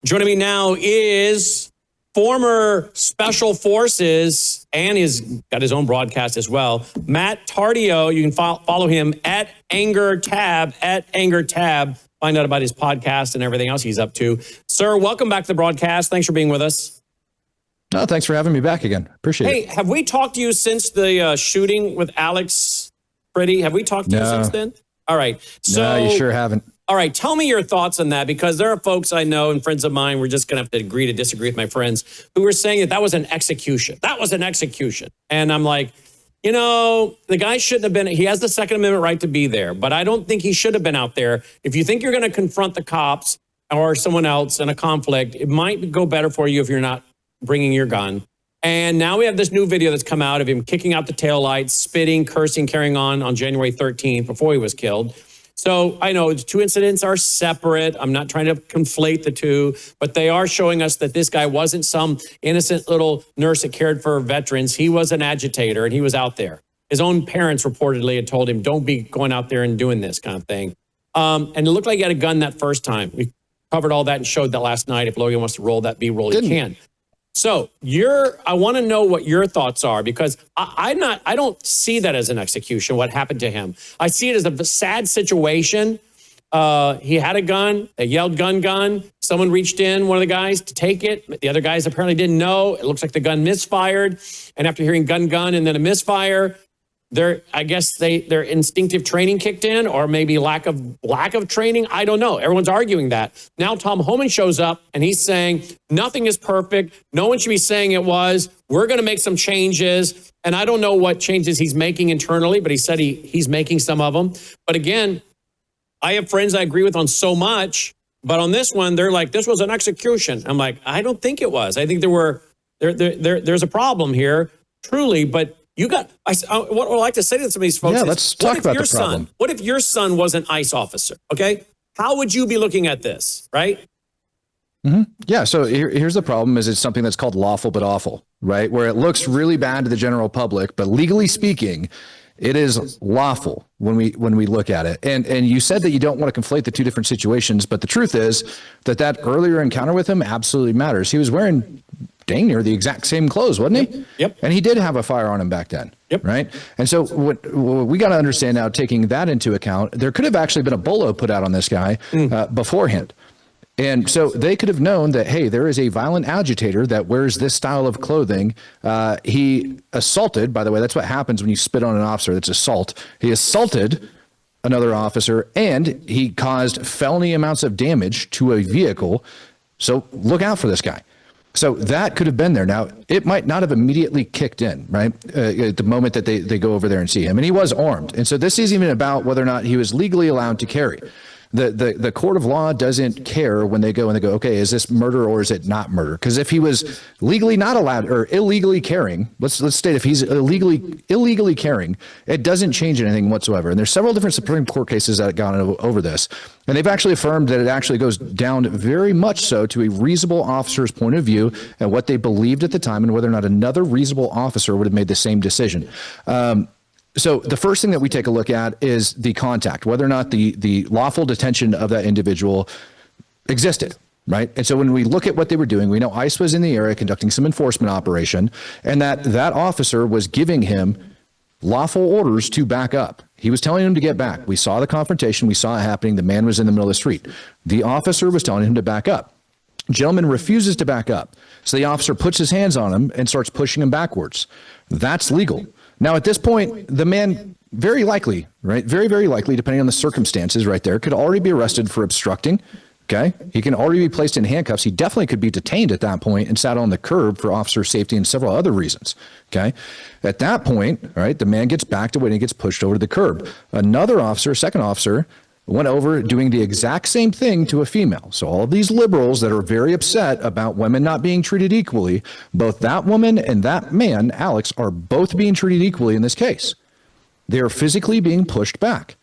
Joining me now is former Special Forces, and he's got his own broadcast as well, Matt Tardio. You can follow him at AngerTab, Find out about his podcast and everything else he's up to. Sir, welcome back to the broadcast. Thanks for being with us. No, thanks for having me back again. Appreciate it. Hey, have we talked to you since the shooting with Alex Pretty? Have we talked to you since then? All right. So, no, you sure haven't. All right. Tell me your thoughts on that, because there are folks I know and friends of mine, we're just going to have to agree to disagree with my friends, who were saying that was an execution. That was an execution. And I'm like, you know, the guy shouldn't have been, he has the Second Amendment right to be there, but I don't think he should have been out there. If you think you're going to confront the cops or someone else in a conflict, it might go better for you if you're not bringing your gun. And now we have this new video that's come out of him kicking out the taillights, spitting, cursing, carrying on January 13th before he was killed. So I know the two incidents are separate. I'm not trying to conflate the two, but they are showing us that this guy wasn't some innocent little nurse that cared for veterans. He was an agitator, and he was out there. His own parents reportedly had told him, don't be going out there and doing this kind of thing. And it looked like he had a gun that first time. We covered all that and showed that last night. If Logan wants to roll that B-roll, he can. So I want to know what your thoughts are, because I don't see that as an execution, what happened to him. I see it as a sad situation. He had a gun. They yelled gun. Someone reached in, one of the guys, to take it. The other guys apparently didn't know. It looks like the gun misfired. And after hearing gun, and then a misfire, I guess their instinctive training kicked in, or maybe lack of training. I don't know. Everyone's arguing that. Now Tom Homan shows up and he's saying nothing is perfect. No one should be saying it was. We're going to make some changes. And I don't know what changes he's making internally, but he said he's making some of them. But again, I have friends I agree with on so much, but on this one, they're like, this was an execution. I'm like, I don't think it was. I think there's a problem here, truly, but what I like to say to some of these folks let's talk about the problem. What if your son was an ICE officer? Okay. How would you be looking at this? Right. Mm-hmm. Yeah. So here's the problem: is it's something that's called lawful but awful, right? Where it looks really bad to the general public, but legally speaking, it is lawful when we look at it. And you said that you don't want to conflate the two different situations, but the truth is that earlier encounter with him absolutely matters. He was wearing dang near the exact same clothes, wasn't he? Yep. And he did have a fire on him back then. Yep. Right. And so what we got to understand now, taking that into account, there could have actually been a bolo put out on this guy beforehand. And so they could have known that, hey, there is a violent agitator that wears this style of clothing. He assaulted, by the way, that's what happens when you spit on an officer. That's assault. He assaulted another officer, and he caused felony amounts of damage to a vehicle. So look out for this guy. So that could have been there. Now, it might not have immediately kicked in, right, at the moment that they go over there and see him. And he was armed. And so this isn't even about whether or not he was legally allowed to carry. The court of law doesn't care when they go, okay, is this murder or is it not murder? Because if he was legally not allowed or illegally carrying, let's state if he's illegally carrying, it doesn't change anything whatsoever. And there's several different Supreme Court cases that have gone over this. And they've actually affirmed that it actually goes down very much so to a reasonable officer's point of view and what they believed at the time and whether or not another reasonable officer would have made the same decision. So the first thing that we take a look at is the contact, whether or not the lawful detention of that individual existed, right? And so when we look at what they were doing, we know ICE was in the area conducting some enforcement operation, and that officer was giving him lawful orders to back up. He was telling him to get back. We saw the confrontation. We saw it happening. The man was in the middle of the street. The officer was telling him to back up. Gentleman refuses to back up. So the officer puts his hands on him and starts pushing him backwards. That's legal. Now, at this point, the man very likely, right, very, very likely, depending on the circumstances right there, could already be arrested for obstructing. Okay. He can already be placed in handcuffs. He definitely could be detained at that point and sat on the curb for officer safety and several other reasons. Okay. At that point, all right, the man gets backed away and he gets pushed over to the curb. Another officer, second officer, went over doing the exact same thing to a female. So all of these liberals that are very upset about women not being treated equally, both that woman and that man, Alex, are both being treated equally in this case. They are physically being pushed back.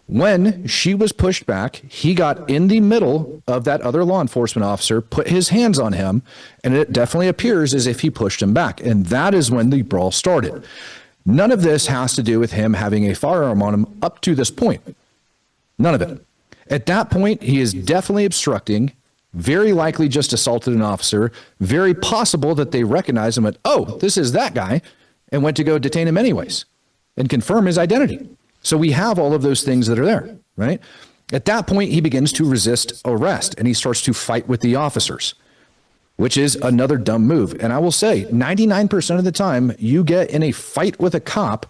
When she was pushed back, he got in the middle of that other law enforcement officer, put his hands on him, and it definitely appears as if he pushed him back. And that is when the brawl started. None of this has to do with him having a firearm on him up to this point. None of it. At that point, he is definitely obstructing very likely just assaulted an officer, very possible that they recognize him at, oh, this is that guy, and went to go detain him anyways and confirm his identity. So we have all of those things that are there, right? At that point, he begins to resist arrest and he starts to fight with the officers, which is another dumb move. And I will say 99% of the time you get in a fight with a cop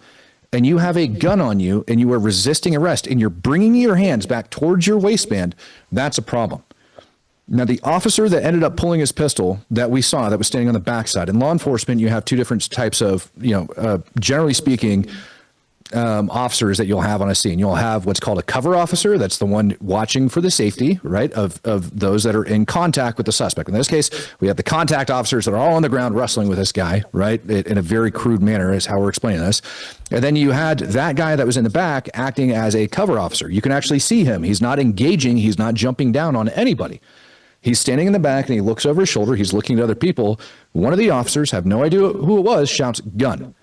and you have a gun on you and you are resisting arrest and you're bringing your hands back towards your waistband, that's a problem. Now, the officer that ended up pulling his pistol that we saw that was standing on the backside, in law enforcement, you have two different types of, generally speaking, officers that you'll have on a scene. You'll have what's called a cover officer. That's the one watching for the safety, right, of those that are in contact with the suspect. In this case, we have the contact officers that are all on the ground wrestling with this guy, right, in a very crude manner is how we're explaining this. And then you had that guy that was in the back acting as a cover officer. You can actually see him. He's not engaging. He's not jumping down on anybody. He's standing in the back and he looks over his shoulder. He's looking at other people. One of the officers, have no idea who it was, shouts gun.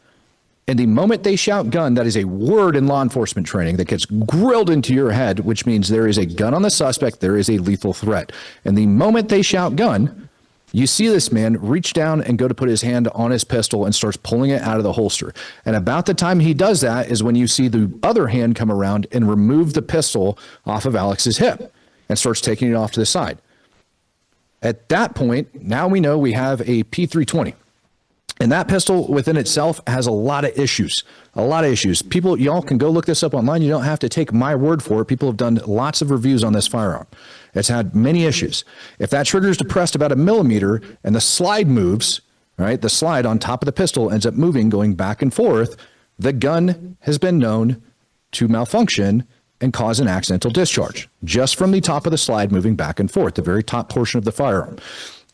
And the moment they shout gun, that is a word in law enforcement training that gets grilled into your head, which means there is a gun on the suspect. There is a lethal threat. And the moment they shout gun, you see this man reach down and go to put his hand on his pistol and starts pulling it out of the holster. And about the time he does that is when you see the other hand come around and remove the pistol off of Alex's hip and starts taking it off to the side. At that point, now we know we have a P320. And that pistol within itself has a lot of issues, People, y'all can go look this up online. You don't have to take my word for it. People have done lots of reviews on this firearm. It's had many issues. If that trigger is depressed about 1 millimeter and the slide moves, right, the slide on top of the pistol ends up moving, going back and forth, the gun has been known to malfunction and cause an accidental discharge just from the top of the slide moving back and forth, the very top portion of the firearm.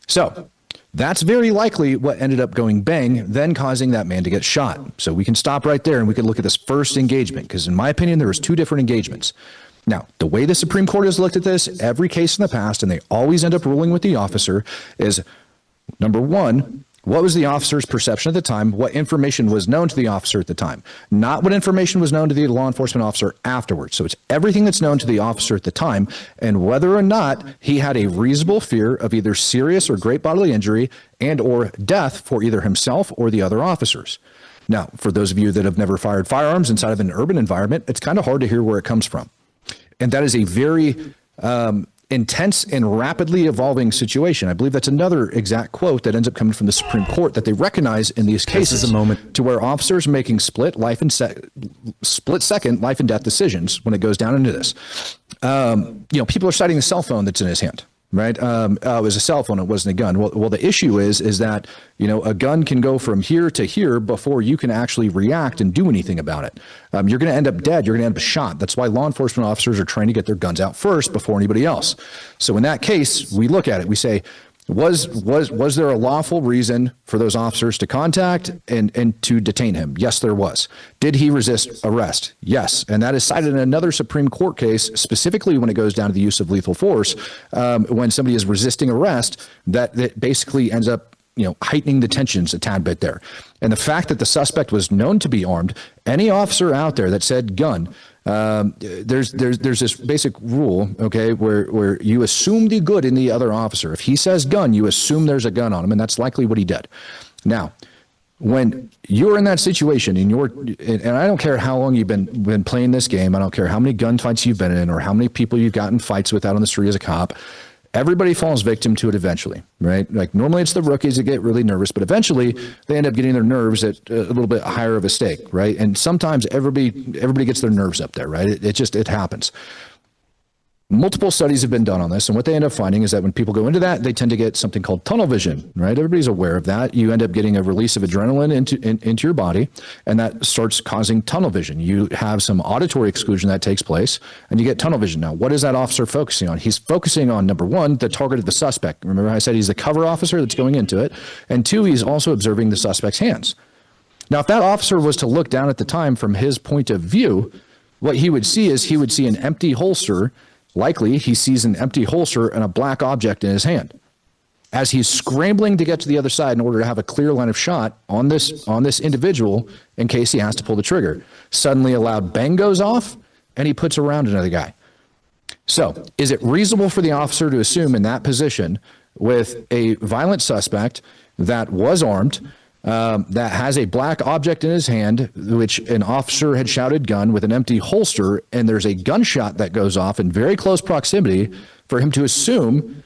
So that's very likely what ended up going bang, then causing that man to get shot. So we can stop right there and we can look at this first engagement, because in my opinion, there was 2 different engagements. Now, the way the Supreme Court has looked at this, every case in the past, and they always end up ruling with the officer, is number 1, what was the officer's perception at the time? What information was known to the officer at the time? Not what information was known to the law enforcement officer afterwards. So it's everything that's known to the officer at the time and whether or not he had a reasonable fear of either serious or great bodily injury and or death for either himself or the other officers. Now, for those of you that have never fired firearms inside of an urban environment, it's kind of hard to hear where it comes from. And that is a very intense and rapidly evolving situation. I believe that's another exact quote that ends up coming from the Supreme Court that they recognize in these cases. This is a moment to where officers are making split second life and death decisions when it goes down into this. People are citing the cell phone that's in his hand. Right. It was a cell phone. It wasn't a gun. Well, the issue is that, a gun can go from here to here before you can actually react and do anything about it. You're going to end up dead. You're going to end up shot. That's why law enforcement officers are trying to get their guns out first before anybody else. So in that case, we look at it. We say, was there a lawful reason for those officers to contact and to detain him? Yes, there was. Did he resist arrest? Yes. And that is cited in another Supreme Court case, specifically when it goes down to the use of lethal force, when somebody is resisting arrest, that basically ends up heightening the tensions a tad bit there. And the fact that the suspect was known to be armed, any officer out there that said gun, there's this basic rule, okay, where you assume the good in the other officer. If he says gun, you assume there's a gun on him, and that's likely what he did. Now, when you're in that situation and I don't care how long you've been playing this game, I don't care how many gunfights you've been in or how many people you've gotten fights with out on the street as a cop, everybody falls victim to it eventually, right? Like normally it's the rookies that get really nervous, but eventually they end up getting their nerves at a little bit higher of a stake, right? And sometimes everybody gets their nerves up there, right? It happens. Multiple studies have been done on this, and what they end up finding is that when people go into that, they tend to get something called tunnel vision, right? Everybody's aware of that. You end up getting a release of adrenaline into your body, and that starts causing tunnel vision. You have some auditory exclusion that takes place, and you get tunnel vision. Now, what is that officer focusing on? He's focusing on, number 1, the target of the suspect. Remember I said he's the cover officer that's going into it, and 2, he's also observing the suspect's hands. Now, if that officer was to look down at the time from his point of view, what he would see is an empty holster. Likely, he sees an empty holster and a black object in his hand. As he's scrambling to get to the other side in order to have a clear line of shot on this individual in case he has to pull the trigger, suddenly a loud bang goes off and he puts around another guy. So is it reasonable for the officer to assume in that position with a violent suspect that was armed, that has a black object in his hand, which an officer had shouted gun with an empty holster, and there's a gunshot that goes off in very close proximity, for him to assume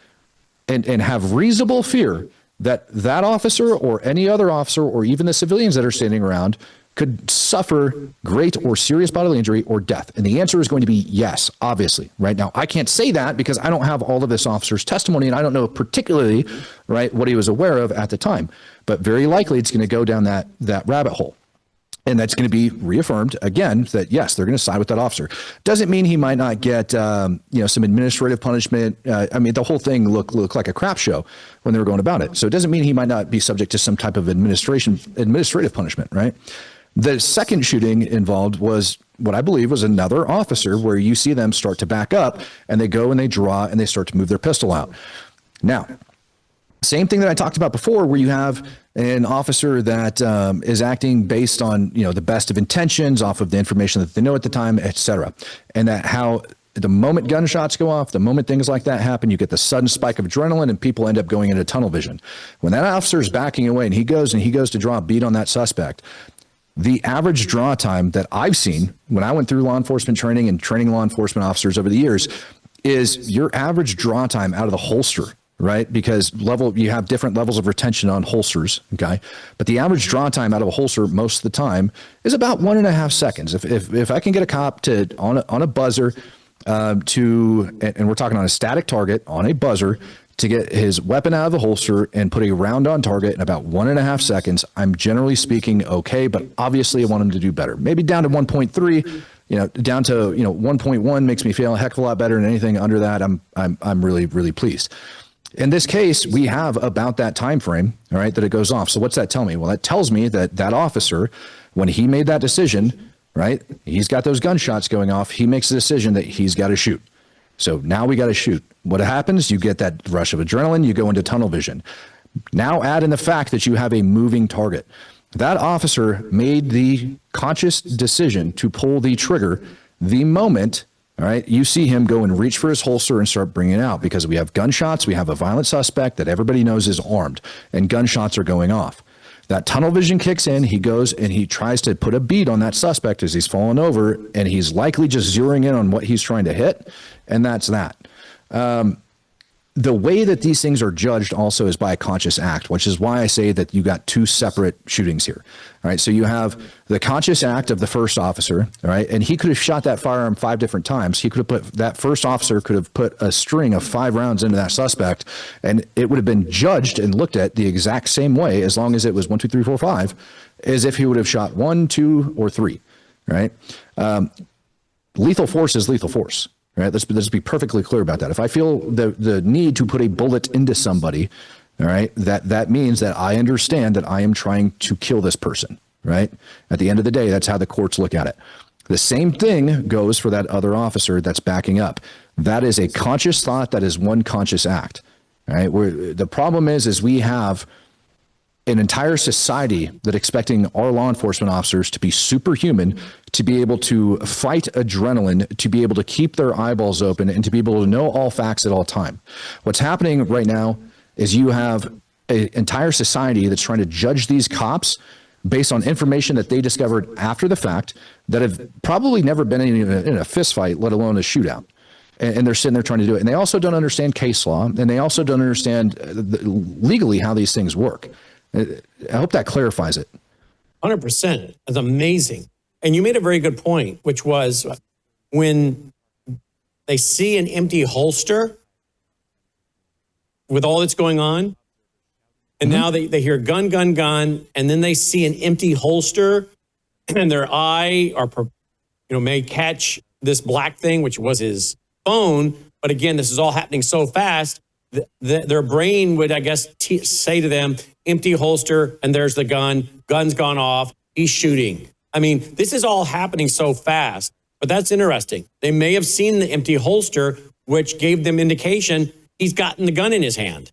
and have reasonable fear that that officer or any other officer or even the civilians that are standing around could suffer great or serious bodily injury or death? And the answer is going to be yes, obviously. Right now, I can't say that because I don't have all of this officer's testimony, and I don't know particularly, right, what he was aware of at the time. But very likely it's going to go down that rabbit hole. And that's going to be reaffirmed again that, yes, they're going to side with that officer. Doesn't mean he might not get, some administrative punishment. I mean, the whole thing looked like a crap show when they were going about it. So it doesn't mean he might not be subject to some type of administrative punishment, right? The second shooting involved was what I believe was another officer, where you see them start to back up and they go and they draw and they start to move their pistol out. Now, same thing that I talked about before, where you have an officer that is acting based on, the best of intentions, off of the information that they know at the time, et cetera. And that how the moment gunshots go off, the moment things like that happen, you get the sudden spike of adrenaline and people end up going into tunnel vision. When that officer is backing away and he goes to draw a bead on that suspect, the average draw time that I've seen when I went through law enforcement training and training law enforcement officers over the years is your average draw time out of the holster, right? Because you have different levels of retention on holsters, okay? But the average draw time out of a holster most of the time is about 1.5 seconds. If I can get a cop to on a buzzer and we're talking on a static target on a buzzer, to get his weapon out of the holster and put a round on target in about 1.5 seconds, I'm generally speaking okay, but obviously I want him to do better. Maybe down to 1.3, down to 1.1 makes me feel a heck of a lot better, and anything under that, I'm really, really pleased. In this case, we have about that time frame, all right, that it goes off. So what's that tell me? Well, that tells me that that officer, when he made that decision, right, he's got those gunshots going off, he makes the decision that he's got to shoot. So now we got to shoot. What happens? You get that rush of adrenaline, you go into tunnel vision. Now add in the fact that you have a moving target. That officer made the conscious decision to pull the trigger the moment, all right, you see him go and reach for his holster and start bringing it out, because we have gunshots, we have a violent suspect that everybody knows is armed, and gunshots are going off. That tunnel vision kicks in, he goes and he tries to put a bead on that suspect as he's falling over, and he's likely just zeroing in on what he's trying to hit, and that's that. The way that these things are judged also is by a conscious act, which is why I say that you got two separate shootings here. All right, so you have the conscious act of the first officer, all right, and he could have shot that firearm 5 different times. He could have that first officer could have put a string of 5 rounds into that suspect, and it would have been judged and looked at the exact same way, as long as it was 1, 2, 3, 4, 5, as if he would have shot 1, 2, or 3, right? Lethal force is lethal force. Right. Let's be perfectly clear about that. If I feel the need to put a bullet into somebody, all right, that means that I understand that I am trying to kill this person. Right. At the end of the day, that's how the courts look at it. The same thing goes for that other officer that's backing up. That is a conscious thought. That is one conscious act. All right. The problem is we have an entire society that expecting our law enforcement officers to be superhuman, to be able to fight adrenaline, to be able to keep their eyeballs open, and to be able to know all facts at all time. What's happening right now is you have an entire society that's trying to judge these cops based on information that they discovered after the fact, that have probably never been in a fist fight, let alone a shootout. And they're sitting there trying to do it. And they also don't understand case law, and they also don't understand legally how these things work. I hope that clarifies it. 100%. That's amazing. And you made a very good point, which was when they see an empty holster with all that's going on, and now they hear gun, gun, gun, and then they see an empty holster, and their eye may catch this black thing, which was his phone. But again, this is all happening so fast. Their brain would, I guess, say to them, empty holster, and there's the gun. Gun's gone off. He's shooting. I mean, this is all happening so fast, but that's interesting. They may have seen the empty holster, which gave them indication he's gotten the gun in his hand.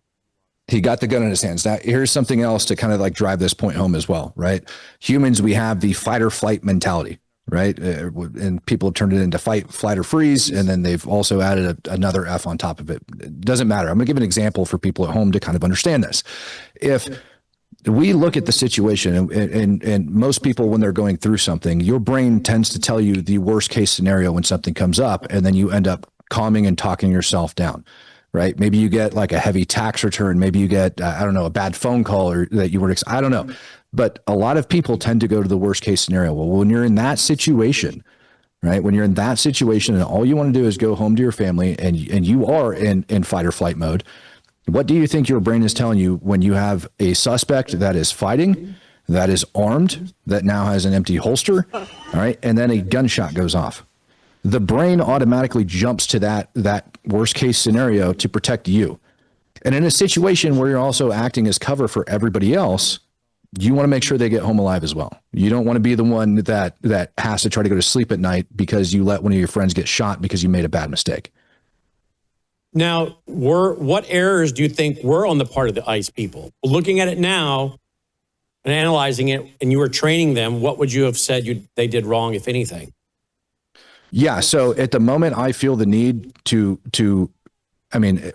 He got the gun in his hands. Now, here's something else to kind of like drive this point home as well, right? Humans, we have the fight or flight mentality, right? And people have turned it into fight, flight, or freeze, and then they've also added another F on top of it. It doesn't matter. I'm going to give an example for people at home to kind of understand this. If we look at the situation, and most people, when they're going through something, your brain tends to tell you the worst case scenario when something comes up, and then you end up calming and talking yourself down, right? Maybe you get like a heavy tax return. Maybe you get, I don't know, a bad phone call or that you weren't, I don't know. But a lot of people tend to go to the worst case scenario. Well, when you're in that situation, right? When you're in that situation and all you want to do is go home to your family and you are in fight or flight mode, what do you think your brain is telling you when you have a suspect that is fighting, that is armed, that now has an empty holster, all right, and then a gunshot goes off? The brain automatically jumps to that worst case scenario to protect you. And in a situation where you're also acting as cover for everybody else, you want to make sure they get home alive as well. You don't want to be the one that has to try to go to sleep at night because you let one of your friends get shot because you made a bad mistake. Now, what errors do you think were on the part of the ICE people? Looking at it now and analyzing it, and you were training them, what would you have said they did wrong, if anything? Yeah. So at the moment, I feel the need to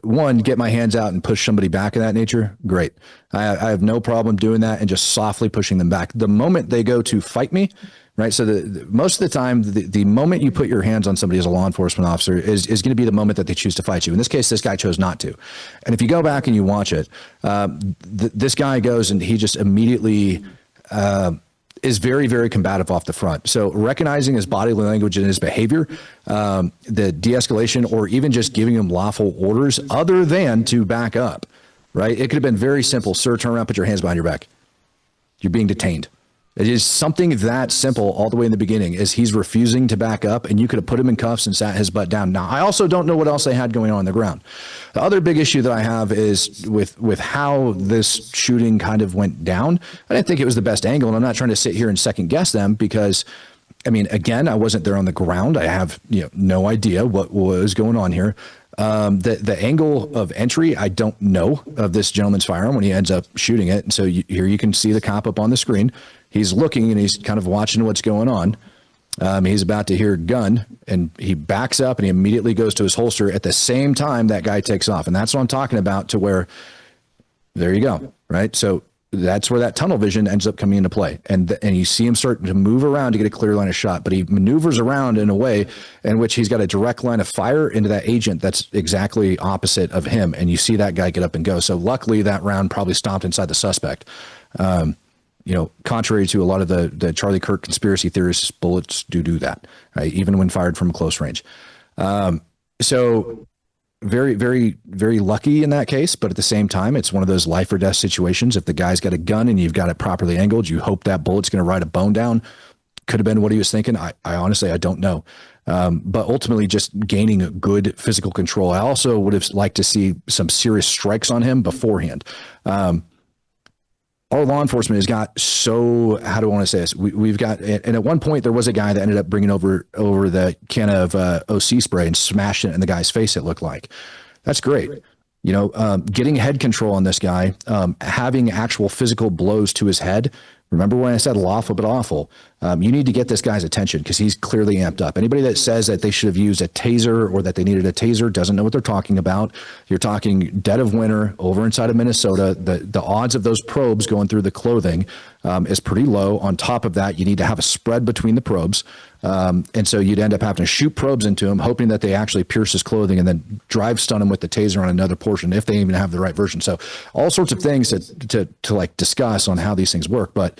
one, get my hands out and push somebody back of that nature. Great. I have no problem doing that and just softly pushing them back. The moment they go to fight me, right? So most of the time, the moment you put your hands on somebody as a law enforcement officer is going to be the moment that they choose to fight you. In this case, this guy chose not to. And if you go back and you watch it, this guy goes and he just immediately is very, very combative off the front. So recognizing his body language and his behavior, the de-escalation, or even just giving him lawful orders other than to back up, right? It could have been very simple. Sir, turn around, put your hands behind your back. You're being detained. It is something that simple all the way in the beginning, is he's refusing to back up, and you could have put him in cuffs and sat his butt down. Now, I also don't know what else they had going on the ground. The other big issue that I have is with how this shooting kind of went down. I didn't think it was the best angle, and I'm not trying to sit here and second guess them because, I mean, again, I wasn't there on the ground. I have no idea what was going on here. The angle of entry, I don't know, of this gentleman's firearm when he ends up shooting it. And so here you can see the cop up on the screen. He's looking and he's kind of watching what's going on. He's about to hear a gun, and he backs up and he immediately goes to his holster at the same time that guy takes off. And that's what I'm talking about, to where, there you go, right? So that's where that tunnel vision ends up coming into play. And you see him start to move around to get a clear line of shot, but he maneuvers around in a way in which he's got a direct line of fire into that agent that's exactly opposite of him. And you see that guy get up and go. So luckily that round probably stomped inside the suspect. Contrary to a lot of the Charlie Kirk conspiracy theorists, bullets do that, right? Even when fired from close range. So very, very, very lucky in that case. But at the same time, it's one of those life or death situations. If the guy's got a gun and you've got it properly angled, you hope that bullet's going to ride a bone down. Could have been what he was thinking. I honestly, I don't know. But ultimately just gaining a good physical control. I also would have liked to see some serious strikes on him beforehand. Our law enforcement has got so, how do I want to say this? We've got, and at one point there was a guy that ended up bringing over the can of OC spray and smashed it in the guy's face, it looked like. That's great. Getting head control on this guy, having actual physical blows to his head. Remember when I said lawful but awful? You need to get this guy's attention because he's clearly amped up. Anybody that says that they should have used a taser or that they needed a taser doesn't know what they're talking about. You're talking dead of winter over inside of Minnesota. The odds of those probes going through the clothing is pretty low. On top of that, you need to have a spread between the probes. And so you'd end up having to shoot probes into him, hoping that they actually pierce his clothing and then drive stun him with the taser on another portion, if they even have the right version. So all sorts of things to like discuss on how these things work. But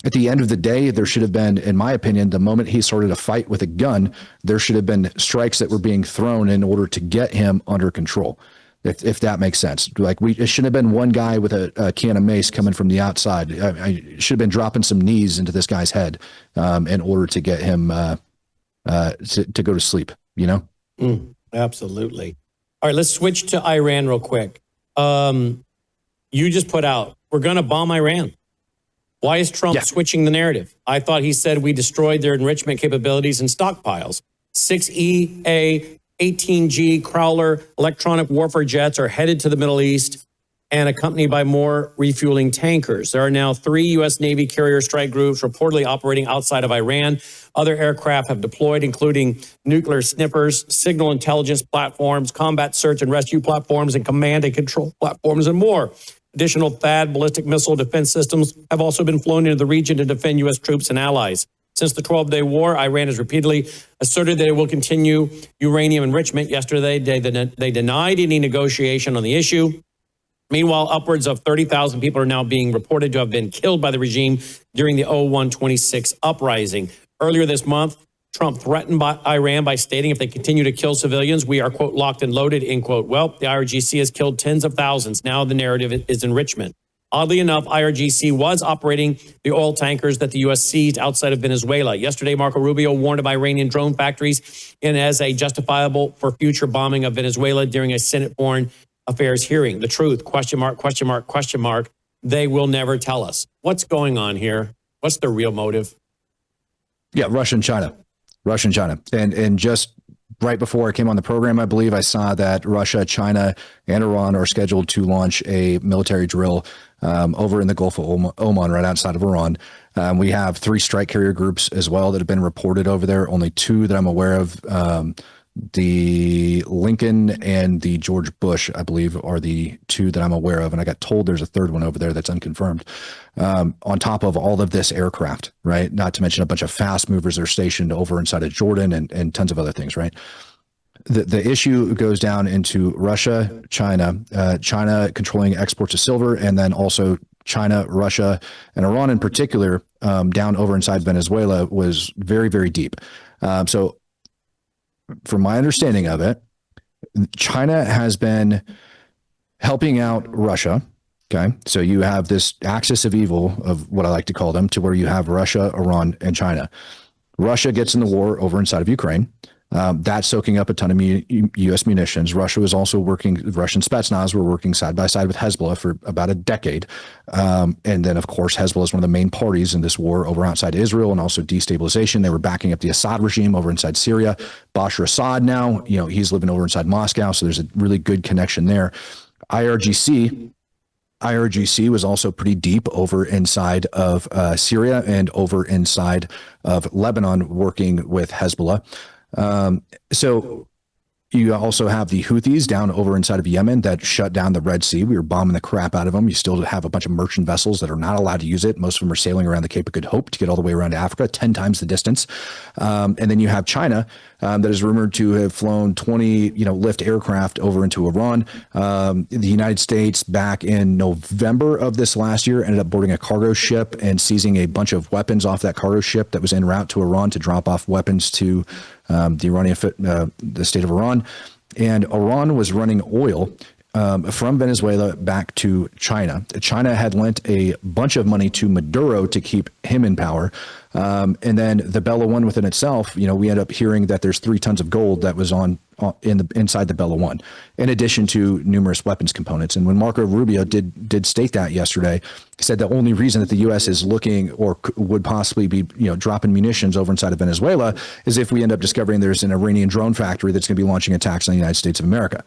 at the end of the day, there should have been, in my opinion, the moment he started a fight with a gun, there should have been strikes that were being thrown in order to get him under control. If that makes sense. Like it shouldn't have been one guy with a can of mace coming from the outside. I should have been dropping some knees into this guy's head in order to get him to go to sleep, Absolutely. All right, let's switch to Iran real quick. You just put out, we're going to bomb Iran. Why is Trump switching the narrative? I thought he said we destroyed their enrichment capabilities and stockpiles. 6EA 18G Crowler electronic warfare jets are headed to the Middle East. and accompanied by more refueling tankers. There are now 3 U.S. Navy carrier strike groups reportedly operating outside of Iran. Other aircraft have deployed, including nuclear snippers, signal intelligence platforms, combat search and rescue platforms, and command and control platforms, and more. Additional THAAD ballistic missile defense systems have also been flown into the region to defend U.S. troops and allies. Since the 12-day war, Iran has repeatedly asserted that it will continue uranium enrichment. Yesterday, they denied any negotiation on the issue. Meanwhile, upwards of 30,000 people are now being reported to have been killed by the regime during the 01-26 uprising. Earlier this month, Trump threatened Iran by stating if they continue to kill civilians, we are, quote, locked and loaded, end quote. Well, the IRGC has killed tens of thousands. Now the narrative is enrichment. Oddly enough, IRGC was operating the oil tankers that the U.S. seized outside of Venezuela. Yesterday, Marco Rubio warned of Iranian drone factories and as a justifiable for future bombing of Venezuela during a Senate Foreign Affairs hearing. The truth, question mark, question mark, question mark. They will never tell us. What's going on here? What's the real motive? Yeah, Russia and China. And just right before I came on the program, I believe I saw that Russia, China, and Iran are scheduled to launch a military drill over in the Gulf of Oman, right outside of Iran. We have 3 strike carrier groups as well that have been reported over there. Only 2 that I'm aware of. The Lincoln and the George Bush, I believe, are the 2 that I'm aware of. And I got told there's a 3rd one over there that's unconfirmed. On top of all of this aircraft, right? Not to mention a bunch of fast movers that are stationed over inside of Jordan and tons of other things, right? The issue goes down into Russia, China controlling exports of silver, and then also China, Russia, and Iran in particular, down over inside Venezuela was very, very deep. So from my understanding of it, China has been helping out Russia. Okay. So you have this axis of evil of what I like to call them, to where you have Russia, Iran, and China. Russia gets in the war over inside of Ukraine. That's soaking up a ton of U.S. munitions. Russia was also Russian Spetsnaz were working side by side with Hezbollah for about a decade. And then, of course, Hezbollah is one of the main parties in this war over outside Israel and also destabilization. They were backing up the Assad regime over inside Syria. Bashar Assad now, he's living over inside Moscow. So there's a really good connection there. IRGC was also pretty deep over inside of Syria and over inside of Lebanon working with Hezbollah. So you also have the Houthis down over inside of Yemen that shut down the Red Sea. We were bombing the crap out of them. You still have a bunch of merchant vessels that are not allowed to use it. Most of them are sailing around the Cape of Good Hope to get all the way around to Africa, 10 times the distance. And then you have China that is rumored to have flown 20, lift aircraft over into Iran. The United States back in November of this last year ended up boarding a cargo ship and seizing a bunch of weapons off that cargo ship that was en route to Iran to drop off weapons to the state of Iran. And Iran was running oil from Venezuela back to China. China had lent a bunch of money to Maduro to keep him in power. And then the Bella One within itself, we end up hearing that there's 3 tons of gold that was inside the Bella One, in addition to numerous weapons components. And when Marco Rubio did state that yesterday, he said the only reason that the U.S. is looking or would possibly be, dropping munitions over inside of Venezuela is if we end up discovering there's an Iranian drone factory that's going to be launching attacks on the United States of America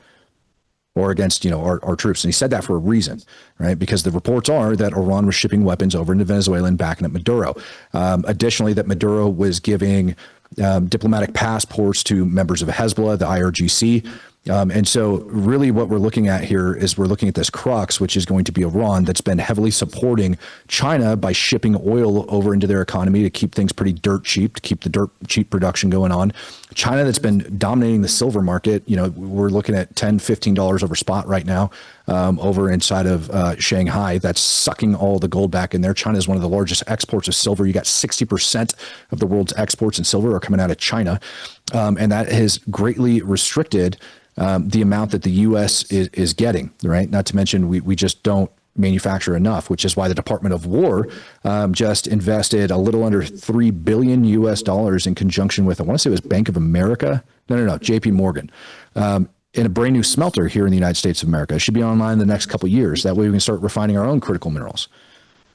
or against, our troops. And he said that for a reason, right? Because the reports are that Iran was shipping weapons over into Venezuela and backing up Maduro. Additionally, that Maduro was giving diplomatic passports to members of Hezbollah, the IRGC. And so really what we're looking at here is we're looking at this crux, which is going to be Iran that's been heavily supporting China by shipping oil over into their economy to keep things pretty dirt cheap, to keep the dirt cheap production going on. China that's been dominating the silver market. We're looking at $10, $15 over spot right now over inside of Shanghai. That's sucking all the gold back in there. China is one of the largest exports of silver. You got 60% of the world's exports in silver are coming out of China. And that has greatly restricted the amount that the U.S. is getting, right? Not to mention we just don't manufacture enough, which is why the Department of War just invested a little under $3 billion in conjunction with, I want to say it was Bank of America. No, JP Morgan. In a brand new smelter here in the United States of America. It should be online in the next couple of years. That way we can start refining our own critical minerals,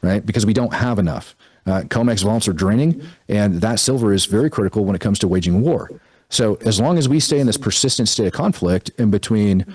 right? Because we don't have enough. COMEX vaults are draining, and that silver is very critical when it comes to waging war. So as long as we stay in this persistent state of conflict in between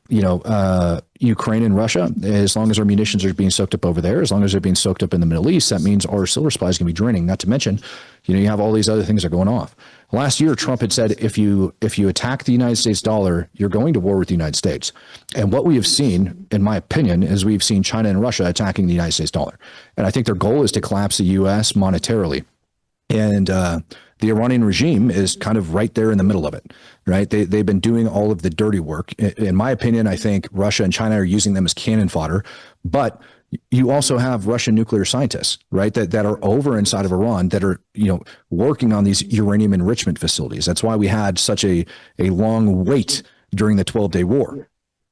Ukraine and Russia, as long as our munitions are being soaked up over there, as long as they're being soaked up in the Middle East, that means our silver supply is going to be draining. Not to mention, you have all these other things that are going off. Last year, Trump had said, if you attack the United States dollar, you're going to war with the United States. And what we have seen, in my opinion, is we've seen China and Russia attacking the United States dollar. And I think their goal is to collapse the U.S. monetarily. And the Iranian regime is kind of right there in the middle of it, right? They've been doing all of the dirty work. In my opinion, I think Russia and China are using them as cannon fodder, but you also have Russian nuclear scientists, right, that are over inside of Iran that are, working on these uranium enrichment facilities. That's why we had such a long wait during the 12-day war.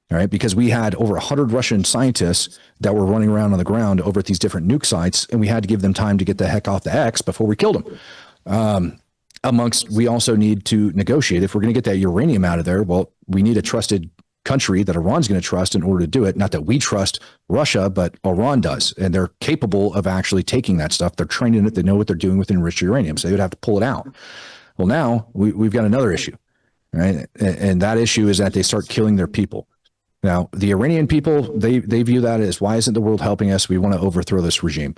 All right, because we had over 100 Russian scientists that were running around on the ground over at these different nuke sites, and we had to give them time to get the heck off the X before we killed them. We also need to negotiate. If we're going to get that uranium out of there, well, we need a trusted country that Iran's going to trust in order to do it. Not that we trust Russia, but Iran does, and they're capable of actually taking that stuff. They're trained in it. They know what they're doing with enriched uranium, so they would have to pull it out. Well, now we've got another issue, right? And that issue is that they start killing their people. Now, the Iranian people, they view that as, why isn't the world helping us? We want to overthrow this regime,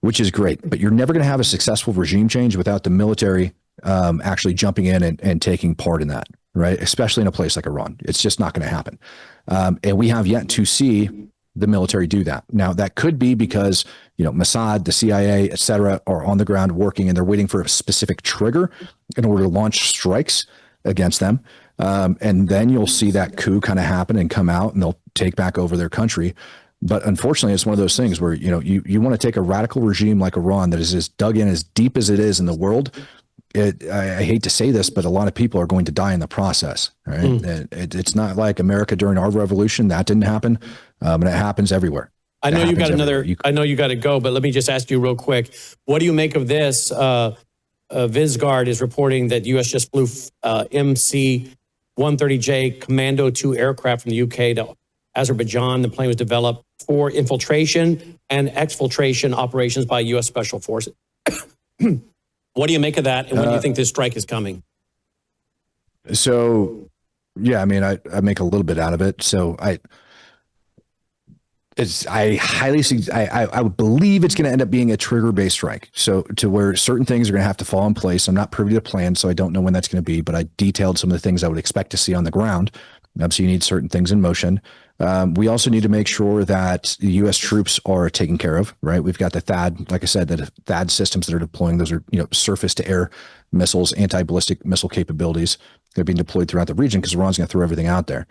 which is great. But you're never going to have a successful regime change without the military actually jumping in and taking part in that, right? Especially in a place like Iran. It's just not going to happen. And we have yet to see the military do that. Now, that could be because, Mossad, the CIA, et cetera, are on the ground working, and they're waiting for a specific trigger in order to launch strikes against them. And then you'll see that coup kind of happen and come out, and they'll take back over their country. But unfortunately, it's one of those things where, you want to take a radical regime like Iran that is as dug in as deep as it is in the world. I hate to say this, but a lot of people are going to die in the process. Right? It's not like America during our revolution. That didn't happen. And it happens everywhere. I know you got another, I know you got to go, but let me just ask you real quick. What do you make of this? Vizgard is reporting that U.S. just flew MC-130J Commando 2 aircraft from the UK to Azerbaijan. The plane was developed for infiltration and exfiltration operations by U.S. Special Forces. What do you make of that, and when do you think this strike is coming? So, yeah, I mean, I make a little bit out of it. So I would believe it's going to end up being a trigger-based strike. So to where certain things are going to have to fall in place. I'm not privy to plan, so I don't know when that's going to be, but I detailed some of the things I would expect to see on the ground. So you need certain things in motion. We also need to make sure that the U.S. troops are taken care of, right? We've got the THAAD, like I said, the THAAD systems that are deploying. Those are, surface-to-air missiles, anti-ballistic missile capabilities. They're being deployed throughout the region because Iran's going to throw everything out there.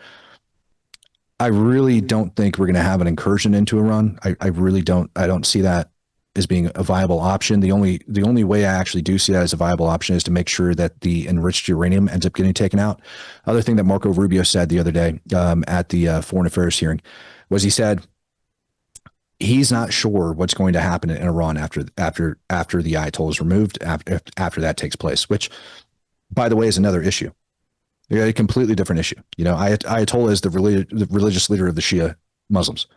I really don't think we're going to have an incursion into Iran. I really don't. I don't see that as being a viable option. The only way I actually do see that as a viable option is to make sure that the enriched uranium ends up getting taken out. Other thing that Marco Rubio said the other day at the Foreign Affairs hearing was he said he's not sure what's going to happen in Iran after the Ayatollah is removed, after that takes place, which, by the way, is another issue. A completely different issue. Ayatollah is the religious leader of the Shia Muslims.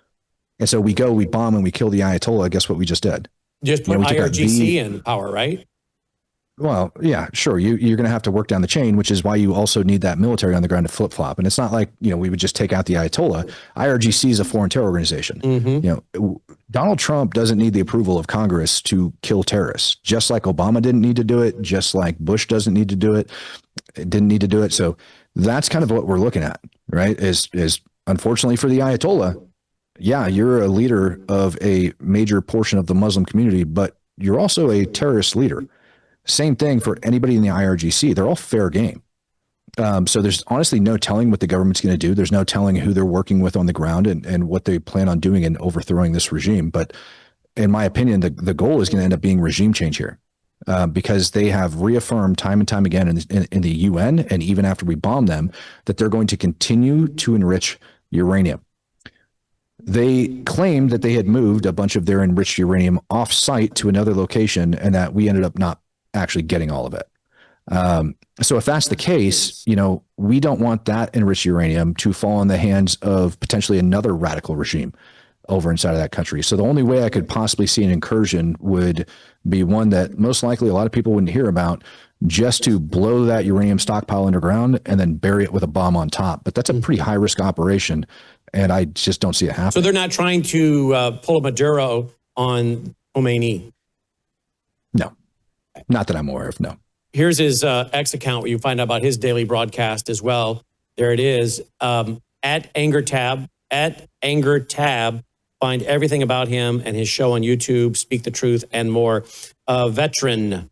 And so we bomb and we kill the Ayatollah. Guess what we just did? Just put IRGC in power, right? Well, yeah, sure. You're going to have to work down the chain, which is why you also need that military on the ground to flip-flop. And it's not like, we would just take out the Ayatollah. IRGC is a foreign terror organization. Mm-hmm. Donald Trump doesn't need the approval of Congress to kill terrorists, just like Obama didn't need to do it, just like Bush doesn't need to do it. It didn't need to do it. So that's kind of what we're looking at, right? Is unfortunately for the Ayatollah, yeah, you're a leader of a major portion of the Muslim community, but you're also a terrorist leader. Same thing for anybody in the IRGC. They're all fair game. So there's honestly no telling what the government's going to do. There's no telling who they're working with on the ground and what they plan on doing in overthrowing this regime. But in my opinion, the goal is going to end up being regime change here. Because they have reaffirmed time and time again in the UN, and even after we bomb them, that they're going to continue to enrich uranium. They claimed that they had moved a bunch of their enriched uranium off-site to another location, and that we ended up not actually getting all of it. So if that's the case, we don't want that enriched uranium to fall in the hands of potentially another radical regime. over inside of that country. So the only way I could possibly see an incursion would be one that most likely a lot of people wouldn't hear about, just to blow that uranium stockpile underground and then bury it with a bomb on top. But that's a pretty high risk operation, and I just don't see it happening. So they're not trying to pull a Maduro on Khomeini? No, not that I'm aware of, no. Here's his X account where you find out about his daily broadcast as well. There it is, at Anger Tab. Find everything about him and his show on YouTube, Speak the Truth, and more. Veteran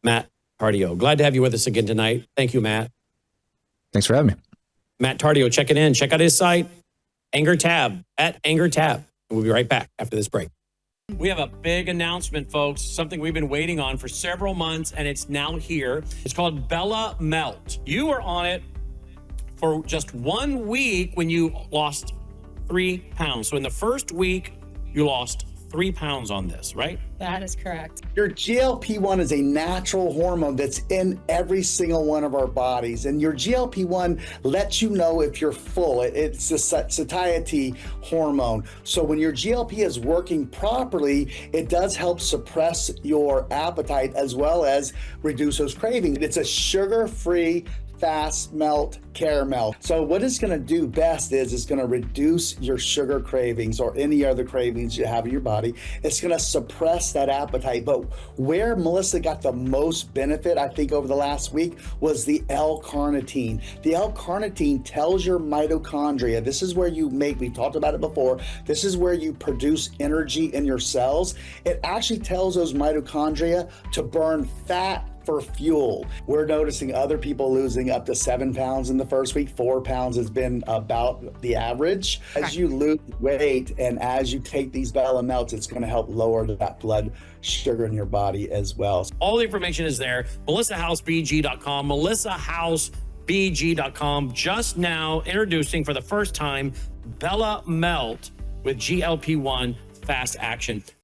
Matt Tardio. Glad to have you with us again tonight. Thank you, Matt. Thanks for having me. Matt Tardio, check it in. Check out his site, Anger Tab, at Anger Tab. We'll be right back after this break. We have a big announcement, folks, something we've been waiting on for several months, and it's now here. It's called Bella Melt. You were on it for just 1 week when you lost 3 pounds. So in the first week, you lost 3 pounds on this, right? That is correct. Your GLP-1 is a natural hormone that's in every single one of our bodies. And your GLP-1 lets you know if you're full. It's the satiety hormone. So when your GLP is working properly, it does help suppress your appetite as well as reduce those cravings. It's a sugar-free fast melt caramel. So what it's going to do best is it's going to reduce your sugar cravings or any other cravings you have in your body. It's going to suppress that appetite. But where Melissa got the most benefit, I think, over the last week was the L-carnitine. The L-carnitine tells your mitochondria, this is where you make, we've talked about it before, this is where you produce energy in your cells. It actually tells those mitochondria to burn fat for fuel. We're noticing other people losing up to 7 pounds in the first week. 4 pounds has been about the average. As you lose weight and as you take these Bella Melts, it's going to help lower that blood sugar in your body as well. All the information is there. MelissaHouseBG.com, MelissaHouseBG.com. Just now introducing for the first time Bella Melt with GLP-1 Fast Action.